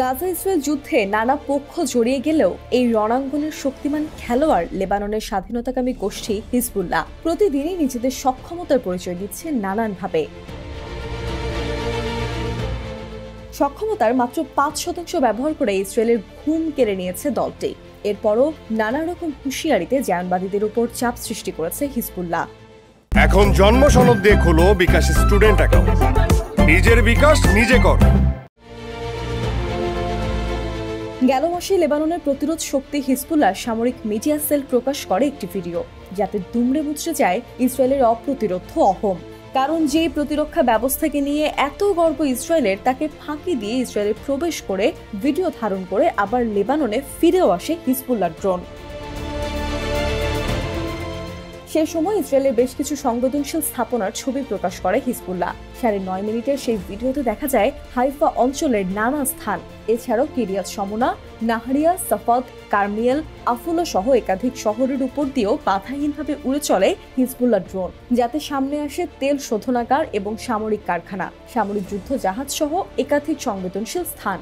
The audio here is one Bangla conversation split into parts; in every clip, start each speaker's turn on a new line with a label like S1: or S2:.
S1: গাজা ইসরায়েল যুদ্ধে নানা পক্ষ জড়িয়ে গেলেও এই রণাঙ্গনের শক্তিমান খেলোয়াড় লেবাননের স্বাধীনতাকামী গোষ্ঠী হিজবুল্লাহ প্রতিদিনই নিজেদের সক্ষমতার পরিচয় দিচ্ছে নানানভাবে। সক্ষমতার মাত্র ৫% ব্যবহার করে ইসরায়েলের ঘুম কেড়ে নিয়েছে দলটি। এরপরও নানা রকম হুঁশিয়ারিতে জায়নবাদীদের উপর চাপ সৃষ্টি করেছে হিজবুল্লাহ।
S2: এখন জন্ম সনদ দিয়ে খোলো বিকাশ স্টুডেন্ট অ্যাকাউন্ট। নিজের বিকাশ নিজে কর।
S1: গেল মাসে লেবাননের প্রতিরোধ শক্তি হিজবুল্লাহ সামরিক মিডিয়া সেল প্রকাশ করে একটি ভিডিও, যাতে দুমড়ে মুচড়ে যায় ইসরায়েলের অপ্রতিরোধ অহম। কারণ যেই প্রতিরক্ষা ব্যবস্থাকে নিয়ে এত গর্ব ইসরায়েলের, তাকে ফাঁকি দিয়ে ইসরায়েলে প্রবেশ করে ভিডিও ধারণ করে আবার লেবাননে ফিরেও আসে হিজবুল্লাহ ড্রোন। সে সময় ইসরায়েলের বেশ কিছু সংবেদনশীল স্থাপনার ছবি প্রকাশ করে হিজবুল্লাহ। 9.5 মিনিটের সেই ভিডিওতে দেখা যায় হাইফা অঞ্চলের নানা স্থান, এছাড়াও কিরিয়াত শমোনা, নাহরিয়া, সাফাদ, কার্মিয়েল, আফুলা সহ একাধিক শহরের উপর দিয়েও বাধাহীনভাবে উড়ে চলে হিজবুল্লাহ ড্রোন, যাতে সামনে আসে তেল শোধনাগার এবং সামরিক কারখানা, সামরিক যুদ্ধ জাহাজ সহ একাধিক সংবেদনশীল স্থান।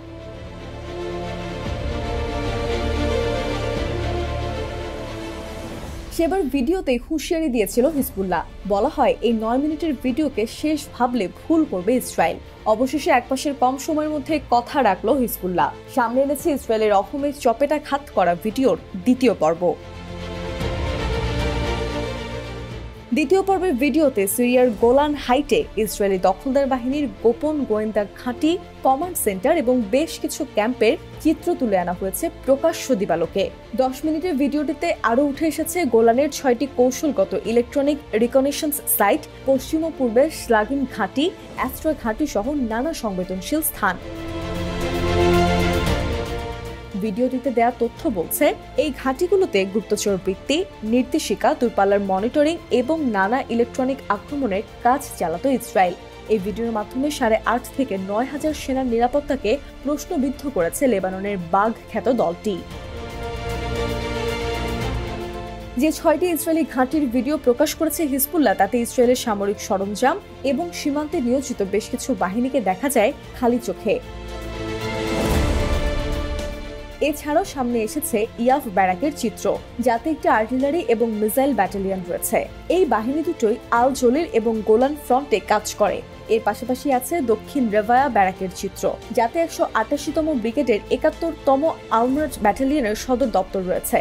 S1: সেবার ভিডিওতে হুঁশিয়ারি দিয়েছিল হিজবুল্লাহ। বলা হয় এই 9 মিনিটের ভিডিওকে শেষ ভাবলে ভুল করবে ইসরায়েল। অবশেষে এক মাসের কম সময়ের মধ্যে কথা রাখলো হিজবুল্লাহ। সামনে এনেছে ইসরায়েলের অহমের চপেটাঘাত করা ভিডিওর দ্বিতীয় পর্ব। দ্বিতীয় পর্বের ভিডিওতে সিরিয়ার গোলান হাইটে ইসরায়েলি দখলদার বাহিনীর গোপন গোয়েন্দা ঘাঁটি, কমান্ড সেন্টার এবং বেশ কিছু ক্যাম্পের চিত্র তুলে আনা হয়েছে প্রকাশ্য দিবালোকে। 10 মিনিটের ভিডিওটিতে আরও উঠে এসেছে গোলানের 6টি কৌশলগত ইলেকট্রনিক রিকগনিশন সাইট, পশ্চিম ও পূর্বের স্লাগিন ঘাঁটি, অ্যাস্ট্রা ঘাঁটি সহ নানা সংবেদনশীল স্থান। ভিডিওটিতে দেয়া তথ্য বলছে, এই ঘাঁটিগুলোতে গুপ্তচর বৃত্তি, নির্দেশিকা, দূরপাল্লার মনিটরিং এবং নানা ইলেকট্রনিক আক্রমণের কাজ চালাতো ইসরায়েল। এই ভিডিওর মাধ্যমে 8,500 থেকে 9,000 সেনার নিরাপত্তাকে প্রশ্নবিদ্ধ করেছে লেবাননের বাঘ খ্যাত দলটি। যে 6টি ইসরায়েলি ঘাঁটির ভিডিও প্রকাশ করেছে হিজবুল্লাহ, তাতে ইসরায়েলের সামরিক সরঞ্জাম এবং সীমান্তে নিয়োজিত বেশ কিছু বাহিনীকে দেখা যায় খালি চোখে। এছাড়াও সামনে এসেছে ইয়াফ ব্যারাকের চিত্র, যাতে একটি আর্টিলারি এবং মিসাইল ব্যাটালিয়ন রয়েছে। এই বাহিনী দুটোই আল জলিল এবং গোলান ফ্রন্টে কাজ করে। এর পাশাপাশি আছে দক্ষিণ রেভায়া ব্যারাকের চিত্র, যাতে 188তম ব্রিগেডের 71তম আর্মার্ড ব্যাটালিয়নের সদর দপ্তর রয়েছে।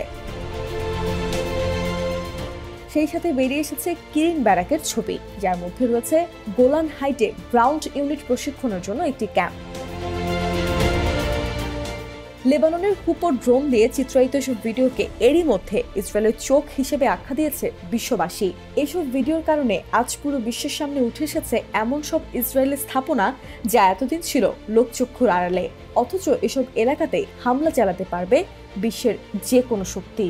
S1: সেই সাথে বেরিয়ে এসেছে কিরিন ব্যারাকের ছবি, যার মধ্যে রয়েছে গোলান হাইটে গ্রাউন্ড ইউনিট প্রশিক্ষণের জন্য একটি ক্যাম্প। লেবাননের হুপর ড্রোন দিয়ে চিত্রায়িত এসব ভিডিওকে এরই মধ্যে ইসরায়েলের চোখ হিসেবে আখ্যা দিয়েছে বিশ্ববাসী। এসব ভিডিওর কারণে আজ পুরো বিশ্বের সামনে উঠে এসেছে এমন সব ইসরায়েলের স্থাপনা, যা এতদিন ছিল লোকচক্ষুর আড়ালে, অথচ এসব এলাকাতে হামলা চালাতে পারবে বিশ্বের যে কোনো শক্তি।